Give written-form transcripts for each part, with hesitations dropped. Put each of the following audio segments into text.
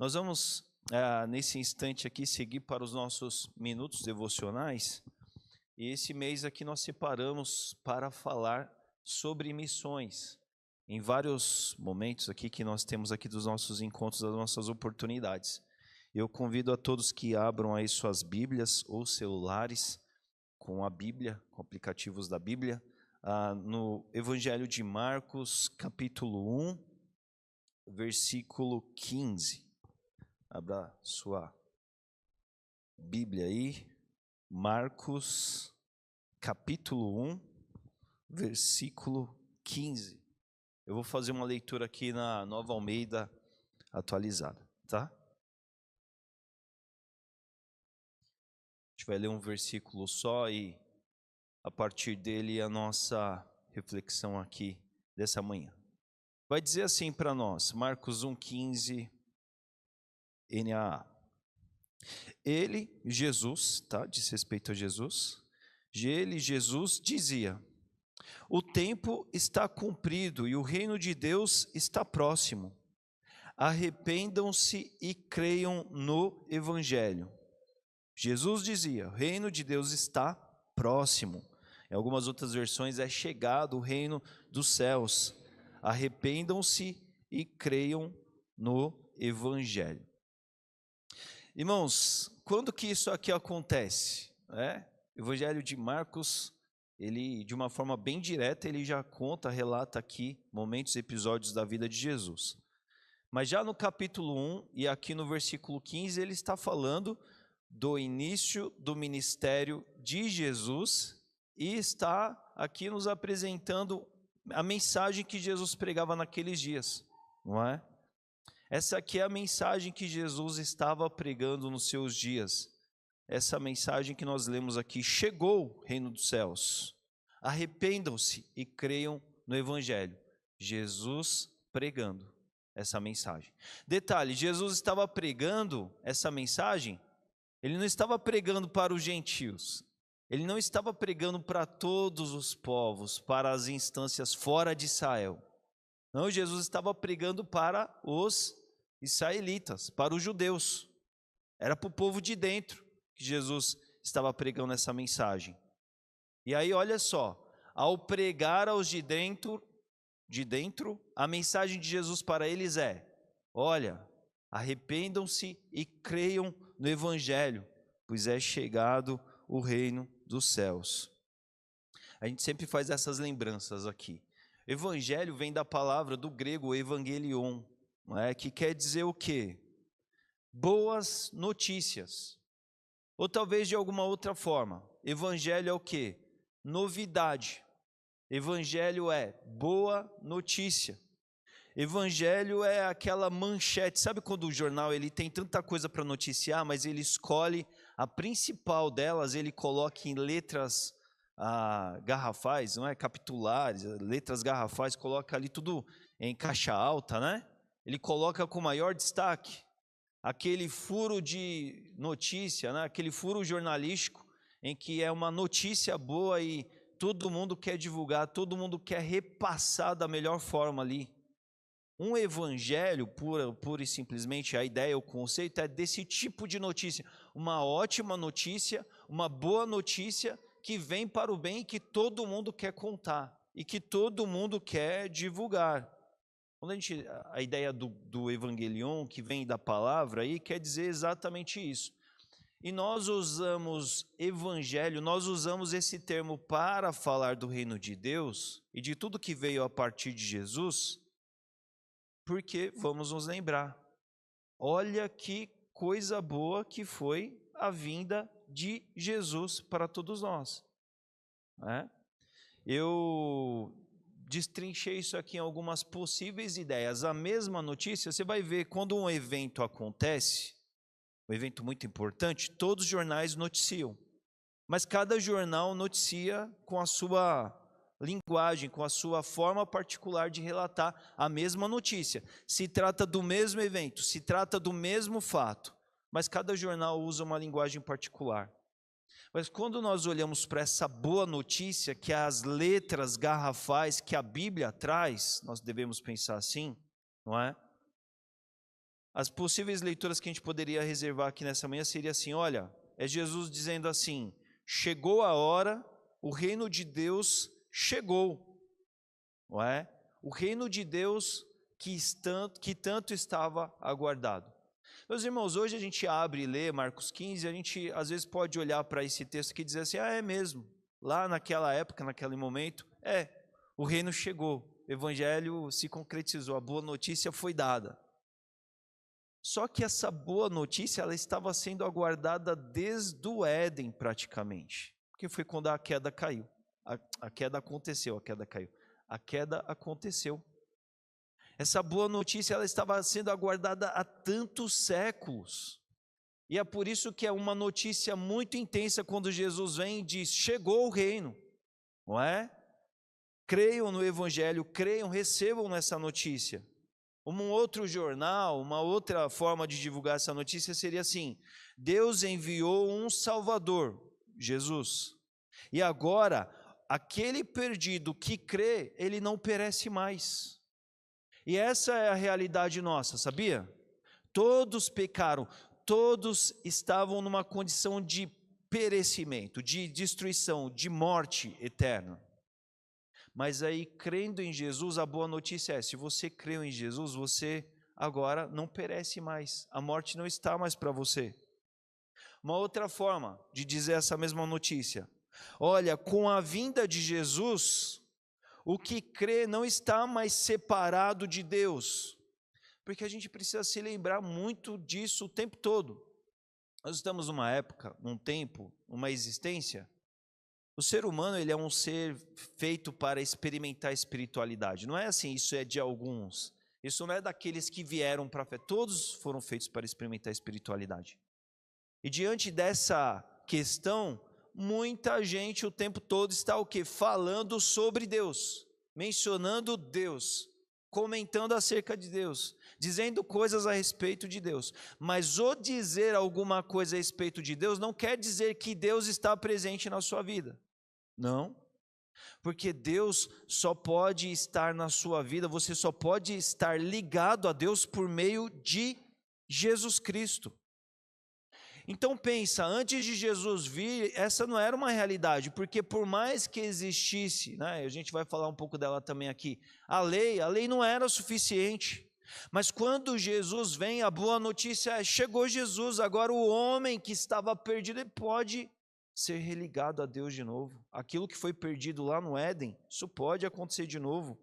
Nós vamos, nesse instante aqui, seguir para os nossos minutos devocionais. E esse mês aqui nós separamos para falar sobre missões. Em vários momentos aqui que nós temos aqui dos nossos encontros, das nossas oportunidades. Eu convido a todos que abram aí suas Bíblias ou celulares com a Bíblia, com aplicativos da Bíblia, no Evangelho de Marcos, capítulo 1, versículo 15. Abra sua Bíblia aí, Marcos, capítulo 1, versículo 15. Eu vou fazer uma leitura aqui na Nova Almeida atualizada, tá? A gente vai ler um versículo só e a partir dele a nossa reflexão aqui dessa manhã. Vai dizer assim para nós, Marcos 1,15, NAA. Ele, Jesus, tá? Diz respeito a Jesus. Ele, Jesus, dizia: o tempo está cumprido e o reino de Deus está próximo. Arrependam-se e creiam no Evangelho. Jesus dizia: o reino de Deus está próximo. Em algumas outras versões é chegado o reino dos céus. Arrependam-se e creiam no Evangelho. Irmãos, quando que isso aqui acontece? O Evangelho de Marcos, ele de uma forma bem direta, ele já relata aqui momentos e episódios da vida de Jesus. Mas já no capítulo 1 e aqui no versículo 15, ele está falando do início do ministério de Jesus e está aqui nos apresentando a mensagem que Jesus pregava naqueles dias, não é? Essa aqui é a mensagem que Jesus estava pregando nos seus dias. Essa mensagem que nós lemos aqui: chegou o reino dos céus. Arrependam-se e creiam no Evangelho. Jesus pregando essa mensagem. Detalhe, Jesus estava pregando essa mensagem, ele não estava pregando para os gentios. Ele não estava pregando para todos os povos, para as instâncias fora de Israel. Não, Jesus estava pregando para os israelitas, para os judeus. Era para o povo de dentro que Jesus estava pregando essa mensagem. E aí, olha só, ao pregar aos de dentro, a mensagem de Jesus para eles é: olha, arrependam-se e creiam no Evangelho, pois é chegado o reino dos céus. A gente sempre faz essas lembranças aqui. Evangelho vem da palavra do grego evangelion, que quer dizer o quê? Boas notícias. Ou talvez de alguma outra forma. Evangelho é o quê? Novidade. Evangelho é boa notícia. Evangelho é aquela manchete. Sabe quando o jornal ele tem tanta coisa para noticiar, mas ele escolhe a principal delas, ele coloca em letras garrafais, não é? Capitulares, letras garrafais, coloca ali tudo em caixa alta, né? Ele coloca com maior destaque aquele furo de notícia, né? Aquele furo jornalístico em que é uma notícia boa e todo mundo quer divulgar, todo mundo quer repassar da melhor forma ali. Um evangelho, pura e simplesmente, a ideia, o conceito é desse tipo de notícia. Uma ótima notícia, uma boa notícia que vem para o bem e que todo mundo quer contar e que todo mundo quer divulgar. Quando a ideia do evangelion, que vem da palavra, aí quer dizer exatamente isso. E nós usamos evangelho, nós usamos esse termo para falar do reino de Deus e de tudo que veio a partir de Jesus, porque vamos nos lembrar, olha que coisa boa que foi a vinda de Jesus para todos nós. Eu destrinchei isso aqui em algumas possíveis ideias. A mesma notícia, você vai ver, quando um evento acontece, um evento muito importante, todos os jornais noticiam, mas cada jornal noticia com a sua linguagem, com a sua forma particular de relatar a mesma notícia. Se trata do mesmo evento, se trata do mesmo fato, mas cada jornal usa uma linguagem particular. Mas quando nós olhamos para essa boa notícia, que é as letras garrafais que a Bíblia traz, nós devemos pensar assim, não é? As possíveis leituras que a gente poderia reservar aqui nessa manhã seria assim, olha, é Jesus dizendo assim, chegou a hora, o reino de Deus chegou, não é? O reino de Deus que tanto estava aguardado. Meus irmãos, hoje a gente abre e lê Marcos 15, a gente às vezes pode olhar para esse texto aqui e dizer assim, é mesmo, lá naquela época, naquele momento, o reino chegou, o evangelho se concretizou, a boa notícia foi dada. Só que essa boa notícia, ela estava sendo aguardada desde o Éden praticamente, porque foi quando a queda caiu, a queda aconteceu. Essa boa notícia, ela estava sendo aguardada há tantos séculos, e é por isso que é uma notícia muito intensa quando Jesus vem e diz, chegou o reino, não é? Creiam no evangelho, creiam, recebam nessa notícia. Um outro jornal, uma outra forma de divulgar essa notícia seria assim, Deus enviou um Salvador, Jesus, e agora, aquele perdido que crê, ele não perece mais. E essa é a realidade nossa, sabia? Todos pecaram, todos estavam numa condição de perecimento, de destruição, de morte eterna. Mas aí, crendo em Jesus, a boa notícia é, se você creu em Jesus, você agora não perece mais, a morte não está mais para você. Uma outra forma de dizer essa mesma notícia, olha, com a vinda de Jesus, o que crê não está mais separado de Deus, porque a gente precisa se lembrar muito disso o tempo todo. Nós estamos numa época, num tempo, uma existência. O ser humano, ele é um ser feito para experimentar a espiritualidade. Não é assim, isso é de alguns. Isso não é daqueles que vieram para a fé. Todos foram feitos para experimentar a espiritualidade. E diante dessa questão, muita gente o tempo todo está o quê? Falando sobre Deus, mencionando Deus, comentando acerca de Deus, dizendo coisas a respeito de Deus. Mas o dizer alguma coisa a respeito de Deus não quer dizer que Deus está presente na sua vida. Não. Porque Deus só pode estar na sua vida, você só pode estar ligado a Deus por meio de Jesus Cristo. Então pensa, antes de Jesus vir, essa não era uma realidade, porque por mais que existisse, né, a gente vai falar um pouco dela também aqui, a lei não era suficiente, mas quando Jesus vem, a boa notícia é, chegou Jesus, agora o homem que estava perdido, ele pode ser religado a Deus de novo, aquilo que foi perdido lá no Éden, isso pode acontecer de novo,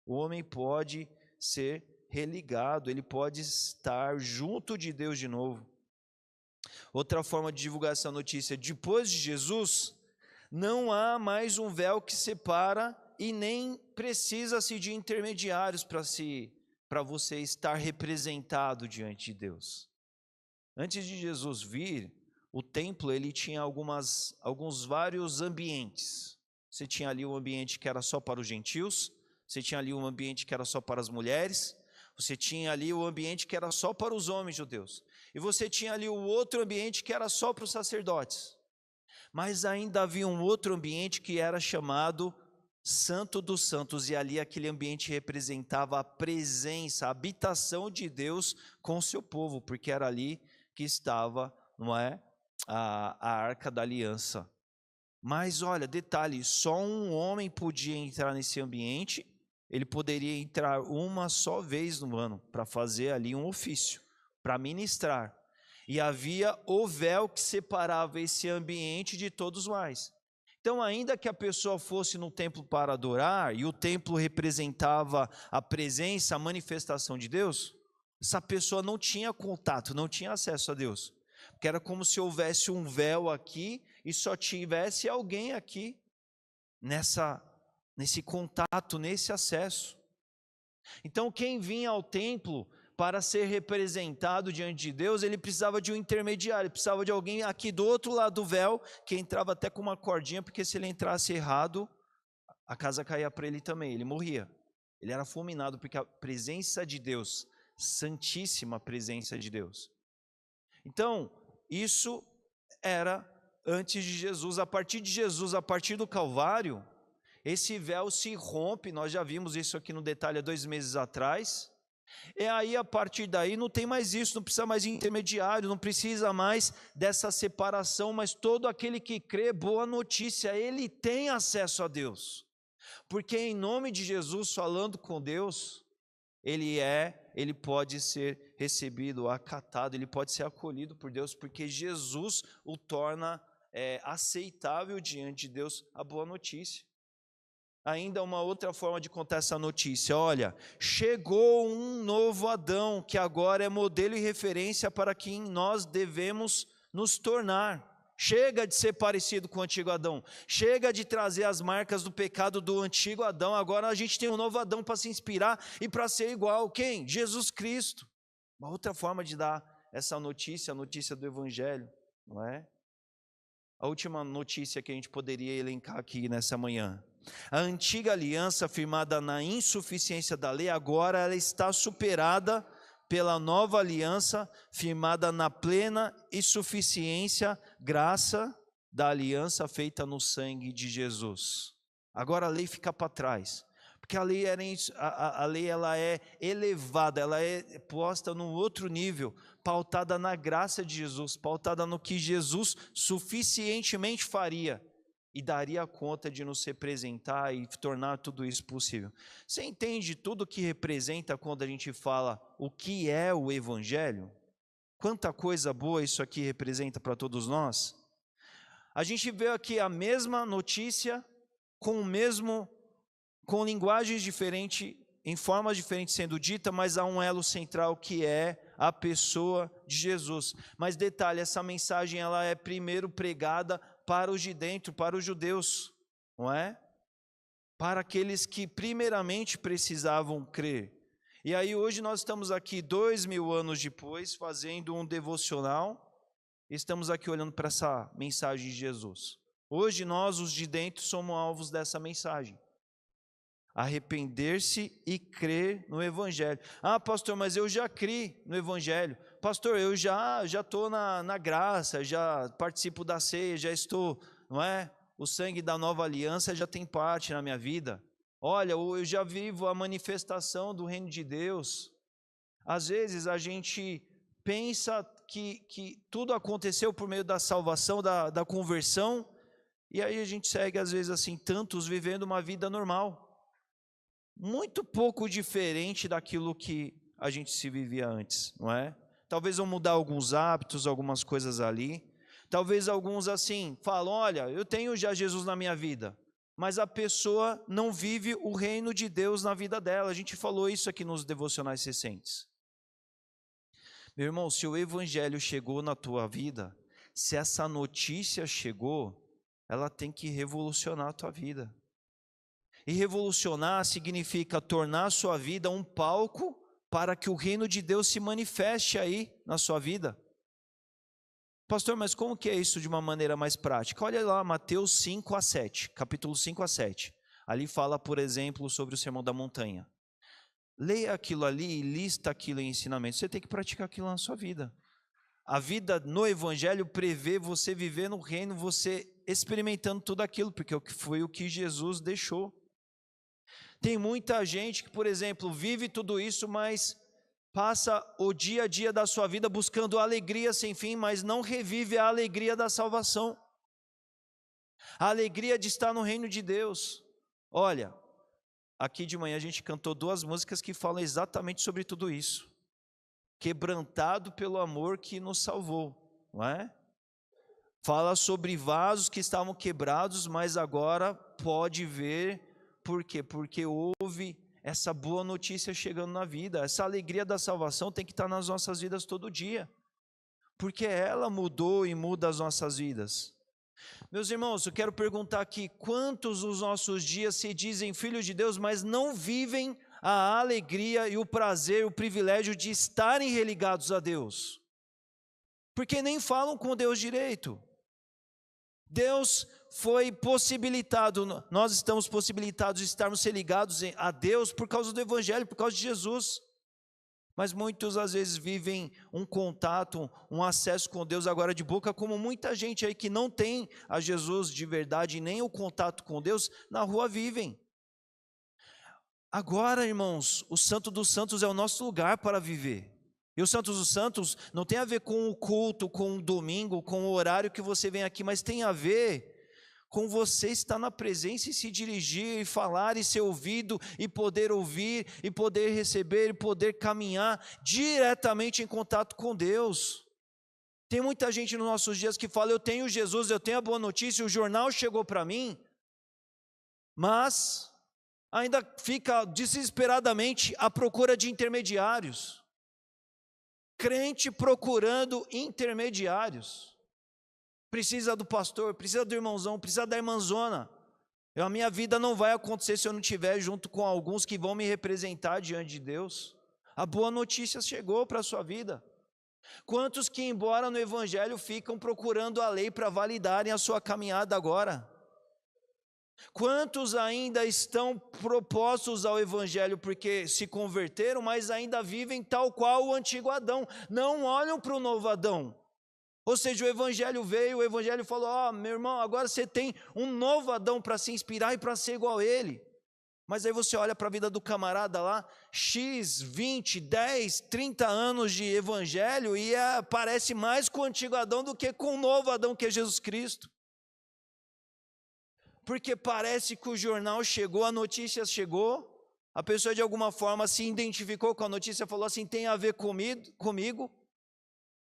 o homem pode ser religado, ele pode estar junto de Deus de novo. Outra forma de divulgar essa notícia, depois de Jesus, não há mais um véu que separa e nem precisa-se de intermediários para você estar representado diante de Deus. Antes de Jesus vir, o templo ele tinha alguns vários ambientes. Você tinha ali um ambiente que era só para os gentios, você tinha ali um ambiente que era só para as mulheres, você tinha ali o ambiente que era só para os homens judeus. E você tinha ali o outro ambiente que era só para os sacerdotes. Mas ainda havia um outro ambiente que era chamado Santo dos Santos. E ali aquele ambiente representava a presença, a habitação de Deus com o seu povo. Porque era ali que estava, não é, a Arca da Aliança. Mas olha, detalhe, só um homem podia entrar nesse ambiente. Ele poderia entrar uma só vez no ano para fazer ali um ofício, para ministrar. E havia o véu que separava esse ambiente de todos mais. Então, ainda que a pessoa fosse no templo para adorar, e o templo representava a presença, a manifestação de Deus, essa pessoa não tinha contato, não tinha acesso a Deus. Porque era como se houvesse um véu aqui e só tivesse alguém aqui nesse contato, nesse acesso. Então, quem vinha ao templo para ser representado diante de Deus, ele precisava de um intermediário, ele precisava de alguém aqui do outro lado do véu, que entrava até com uma cordinha, porque se ele entrasse errado, a casa caía para ele também, ele morria. Ele era fulminado, porque a presença de Deus, santíssima presença de Deus. Então, isso era antes de Jesus. A partir de Jesus, a partir do Calvário, esse véu se rompe, nós já vimos isso aqui no detalhe há 2 meses atrás, E aí, a partir daí, não tem mais isso, não precisa mais de intermediário, não precisa mais dessa separação, mas todo aquele que crê, boa notícia, ele tem acesso a Deus. Porque em nome de Jesus, falando com Deus, ele pode ser recebido, acatado, ele pode ser acolhido por Deus, porque Jesus o torna aceitável diante de Deus, a boa notícia. Ainda uma outra forma de contar essa notícia, olha, chegou um novo Adão, que agora é modelo e referência para quem nós devemos nos tornar. Chega de ser parecido com o antigo Adão, chega de trazer as marcas do pecado do antigo Adão, agora a gente tem um novo Adão para se inspirar e para ser igual. Quem? Jesus Cristo. Uma outra forma de dar essa notícia, a notícia do Evangelho, não é? A última notícia que a gente poderia elencar aqui nessa manhã. A antiga aliança, firmada na insuficiência da lei, agora ela está superada pela nova aliança, firmada na plena e suficiência graça da aliança feita no sangue de Jesus. Agora a lei fica para trás, porque a lei ela é elevada, ela é posta num outro nível, pautada na graça de Jesus, pautada no que Jesus suficientemente faria e daria conta de nos representar e tornar tudo isso possível. Você entende tudo o que representa quando a gente fala o que é o Evangelho? Quanta coisa boa isso aqui representa para todos nós? A gente vê aqui a mesma notícia com linguagens diferentes, em formas diferentes sendo dita, mas há um elo central que é a pessoa de Jesus. Mas detalhe, essa mensagem ela é primeiro pregada para os de dentro, para os judeus, não é? Para aqueles que primeiramente precisavam crer. E aí hoje nós estamos aqui 2000 anos depois, fazendo um devocional, estamos aqui olhando para essa mensagem de Jesus. Hoje nós, os de dentro, somos alvos dessa mensagem. Arrepender-se e crer no Evangelho. Ah, pastor, mas eu já criei no Evangelho. Pastor, eu já estou na graça, já participo da ceia, já estou, não é? O sangue da nova aliança já tem parte na minha vida. Olha, eu já vivo a manifestação do reino de Deus. Às vezes a gente pensa que tudo aconteceu por meio da salvação, da conversão, e aí a gente segue às vezes assim, tantos vivendo uma vida normal. Muito pouco diferente daquilo que a gente se vivia antes, não é? Talvez vão mudar alguns hábitos, algumas coisas ali. Talvez alguns assim, falam, olha, eu tenho já Jesus na minha vida, mas a pessoa não vive o reino de Deus na vida dela. A gente falou isso aqui nos devocionais recentes. Meu irmão, se o Evangelho chegou na tua vida, se essa notícia chegou, ela tem que revolucionar a tua vida. E revolucionar significa tornar a sua vida um palco para que o reino de Deus se manifeste aí na sua vida. Pastor, mas como que é isso de uma maneira mais prática? Olha lá, Mateus 5-7, capítulo 5-7. Ali fala, por exemplo, sobre o Sermão da Montanha. Leia aquilo ali e lista aquilo em ensinamento. Você tem que praticar aquilo na sua vida. A vida no Evangelho prevê você viver no reino, você experimentando tudo aquilo, porque foi o que Jesus deixou. Tem muita gente que, por exemplo, vive tudo isso, mas passa o dia a dia da sua vida buscando alegria sem fim, mas não revive a alegria da salvação. A alegria de estar no reino de Deus. Olha, aqui de manhã a gente cantou 2 músicas que falam exatamente sobre tudo isso. Quebrantado pelo amor que nos salvou, não é? Fala sobre vasos que estavam quebrados, mas agora pode ver. Por quê? Porque houve essa boa notícia chegando na vida. Essa alegria da salvação tem que estar nas nossas vidas todo dia, porque ela mudou e muda as nossas vidas. Meus irmãos, eu quero perguntar aqui, quantos dos nossos dias se dizem filhos de Deus, mas não vivem a alegria e o prazer, o privilégio de estarem religados a Deus? Porque nem falam com Deus direito. Deus foi possibilitado, nós estamos possibilitados de estarmos ligados a Deus por causa do Evangelho, por causa de Jesus. Mas muitos às vezes vivem um contato, um acesso com Deus agora de boca, como muita gente aí que não tem a Jesus de verdade, nem o contato com Deus, na rua vivem. Agora, irmãos, o Santo dos Santos é o nosso lugar para viver. E o Santo dos Santos não tem a ver com o culto, com o domingo, com o horário que você vem aqui, mas tem a ver com você estar na presença e se dirigir, e falar, e ser ouvido, e poder ouvir, e poder receber, e poder caminhar diretamente em contato com Deus. Tem muita gente nos nossos dias que fala, eu tenho Jesus, eu tenho a boa notícia, o jornal chegou para mim, mas ainda fica desesperadamente à procura de intermediários. Crente procurando intermediários. Precisa do pastor, precisa do irmãozão, precisa da irmãzona. A minha vida não vai acontecer se eu não estiver junto com alguns que vão me representar diante de Deus. A boa notícia chegou para a sua vida. Quantos que, embora no evangelho, ficam procurando a lei para validarem a sua caminhada agora? Quantos ainda estão propostos ao evangelho porque se converteram, mas ainda vivem tal qual o antigo Adão, não olham para o novo Adão? Ou seja, o evangelho veio, o evangelho falou, meu irmão, agora você tem um novo Adão para se inspirar e para ser igual a ele. Mas aí você olha para a vida do camarada lá, X, 20, 10, 30 anos de evangelho e parece mais com o antigo Adão do que com o novo Adão que é Jesus Cristo. Porque parece que o jornal chegou, a notícia chegou, a pessoa de alguma forma se identificou com a notícia, falou assim, tem a ver comigo,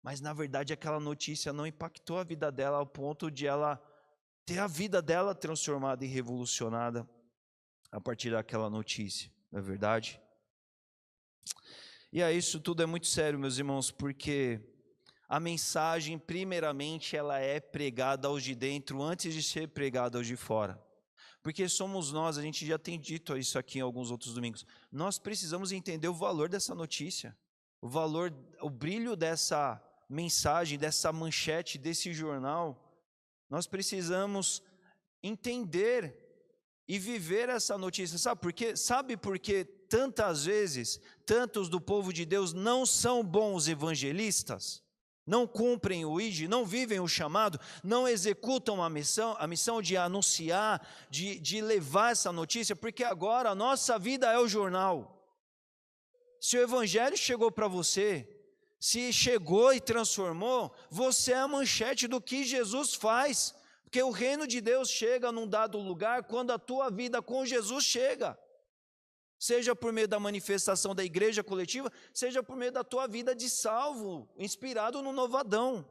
mas na verdade aquela notícia não impactou a vida dela ao ponto de ela ter a vida dela transformada e revolucionada a partir daquela notícia, não é verdade? E isso tudo é muito sério, meus irmãos, porque a mensagem, primeiramente, ela é pregada aos de dentro antes de ser pregada aos de fora. Porque somos nós, a gente já tem dito isso aqui em alguns outros domingos, nós precisamos entender o valor dessa notícia, o valor, o brilho dessa mensagem, dessa manchete, desse jornal. Nós precisamos entender e viver essa notícia. Sabe por que tantas vezes, tantos do povo de Deus não são bons evangelistas? Não cumprem o ID, não vivem o chamado, não executam a missão de anunciar, de levar essa notícia, porque agora a nossa vida é o jornal. Se o evangelho chegou para você, se chegou e transformou, você é a manchete do que Jesus faz, porque o reino de Deus chega num dado lugar quando a tua vida com Jesus chega. Seja por meio da manifestação da igreja coletiva, seja por meio da tua vida de salvo, inspirado no novo Adão.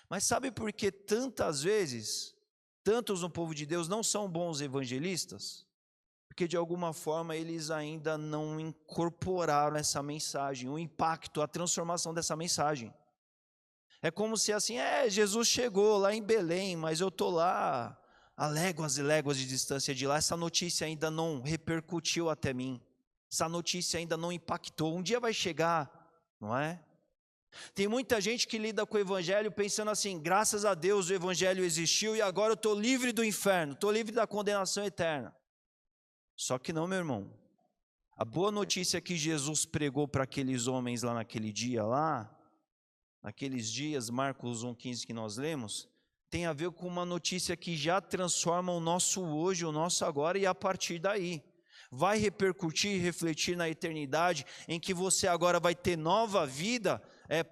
Mas sabe por que tantas vezes, tantos no povo de Deus não são bons evangelistas? Porque de alguma forma eles ainda não incorporaram essa mensagem, o impacto, a transformação dessa mensagem. É como se assim, Jesus chegou lá em Belém, mas eu estou lá a léguas e léguas de distância de lá, essa notícia ainda não repercutiu até mim, essa notícia ainda não impactou, um dia vai chegar, não é? Tem muita gente que lida com o evangelho pensando assim, graças a Deus o evangelho existiu e agora eu estou livre do inferno, estou livre da condenação eterna. Só que não, meu irmão, a boa notícia que Jesus pregou para aqueles homens lá naquele dia lá, naqueles dias, Marcos 1,15 que nós lemos, tem a ver com uma notícia que já transforma o nosso hoje, o nosso agora, e a partir daí vai repercutir e refletir na eternidade, em que você agora vai ter nova vida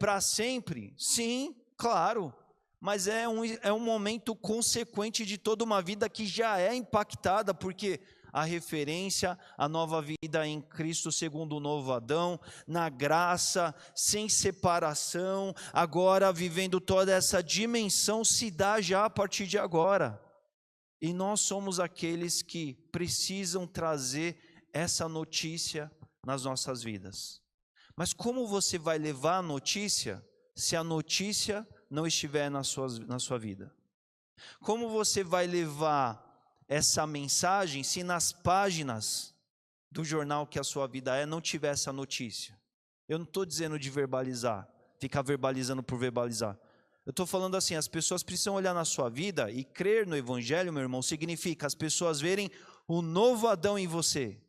para sempre. Sim, claro, mas é um momento consequente de toda uma vida que já é impactada, porque a referência à nova vida em Cristo segundo o novo Adão, na graça, sem separação, agora vivendo toda essa dimensão, se dá já a partir de agora. E nós somos aqueles que precisam trazer essa notícia nas nossas vidas. Mas como você vai levar a notícia, se a notícia não estiver na sua vida? Como você vai levar essa mensagem se nas páginas do jornal que a sua vida não tiver essa notícia? Eu não estou dizendo de verbalizar, ficar verbalizando por verbalizar. Eu estou falando assim, as pessoas precisam olhar na sua vida e crer no evangelho, meu irmão, significa as pessoas verem o novo Adão em você.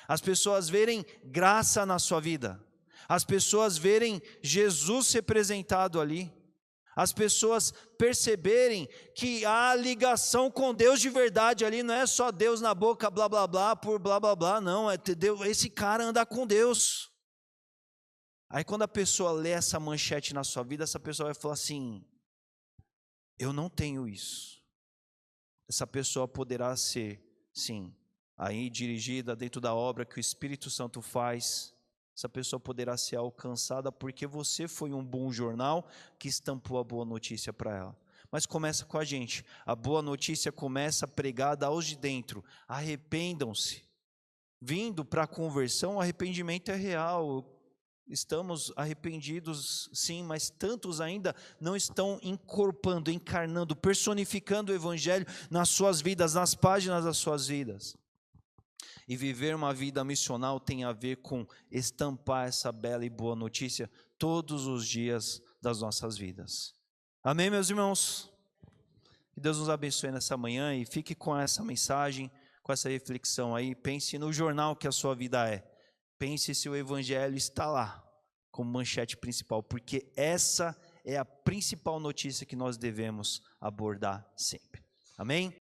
As pessoas verem graça na sua vida. As pessoas verem Jesus representado ali. As pessoas perceberem que há ligação com Deus de verdade ali, não é só Deus na boca, blá blá blá, por blá blá blá, não, esse cara anda com Deus. Aí quando a pessoa lê essa manchete na sua vida, essa pessoa vai falar assim: eu não tenho isso. Essa pessoa poderá ser, sim, aí dirigida dentro da obra que o Espírito Santo faz. Essa pessoa poderá ser alcançada porque você foi um bom jornal que estampou a boa notícia para ela. Mas começa com a gente. A boa notícia começa pregada aos de dentro. Arrependam-se. Vindo para a conversão, o arrependimento é real. Estamos arrependidos, sim, mas tantos ainda não estão encorpando, encarnando, personificando o Evangelho nas suas vidas, nas páginas das suas vidas. E viver uma vida missional tem a ver com estampar essa bela e boa notícia todos os dias das nossas vidas. Amém, meus irmãos? Que Deus nos abençoe nessa manhã e fique com essa mensagem, com essa reflexão aí. Pense no jornal que a sua vida é. Pense se o Evangelho está lá como manchete principal, porque essa é a principal notícia que nós devemos abordar sempre. Amém?